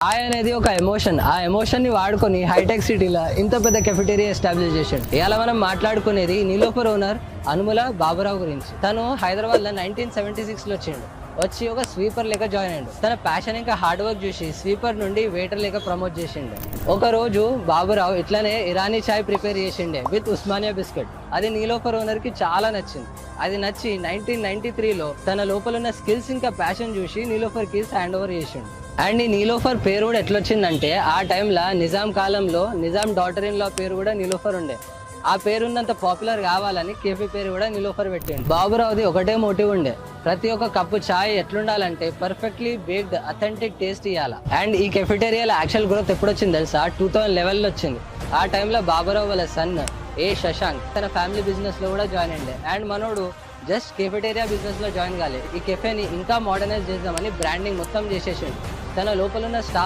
Hi అనేది ఒక emotion. ఆ ఎమోషన్ ని వాడుకొని హైటెక్ సిటీలో ఇంత పెద్ద కెఫెటేరియా ఎస్టాబ్లిష్ చేశాడు. ఇవాళ మనం మాట్లాడుకునేది నీలోఫర్ ఓనర్ అనుముల బాబురావు గురించి. తను హైదరాబాద్ లో 1976 లో వచ్చిండు. వచ్చి ఒక స్వీపర్ లెక్క జాయిన్ అయ్యాడు. తన ప్యాషన్ ఇంకా హార్డ్ వర్క్ చూసి స్వీపర్ నుండి వెయిటర్ లెక్క ప్రమోట్ చేసిండు. ఒక రోజు బాబురావు ఇట్లానే ఇరానీ చాయ్ ప్రిపేర్ చేసిండే విత్ ఉస్మానియా బిస్కెట్. అది నీలోఫర్ ఓనర్ కి చాలా నచ్చింది. అది నచ్చి 1993లో తన లోపల ఉన్న స్కిల్స్ ఇంకా ప్యాషన్ చూసి నీలోఫర్ కి హ్యాండ్ ఓవర్ చేసిండు. అండ్ ఈ నీలోఫర్ పేరు కూడా ఎట్లొచ్చిందంటే, ఆ టైంలో నిజాం కాలంలో నిజాం డాటర్ ఇన్ లా పేరు కూడా నీలోఫర్ ఉండే. ఆ పేరున్నంత పాపులర్ కావాలని కేఫీ పేరు కూడా నీలోఫర్ పెట్టిండు. బాబురావుది ఒకటే మోటివ్ ఉండే, ప్రతి ఒక్క కప్పు చాయ్ ఎట్లుండాలంటే పర్ఫెక్ట్లీ బేక్డ్ అథెంటిక్ టేస్ట్ ఇవ్వాలా. అండ్ ఈ కెఫెటేరియాలో యాక్చువల్ గ్రోత్ ఎప్పుడు వచ్చింది తెలుసా? 2011లో వచ్చింది. ఆ టైంలో బాబురావు వాళ్ళ సన్ ఏ శశాంక్ తన ఫ్యామిలీ బిజినెస్ లో కూడా జాయిన్ అయ్యిండే. అండ్ మనోడు జస్ట్ కెఫెటేరియా బిజినెస్ లో జాయిన్ కాలేదు, ఈ కెఫేని ఇంకా మోడర్నైజ్ చేద్దామని బ్రాండింగ్ మొత్తం చేసేసిండు. తన లోపల ఉన్న స్టాఫ్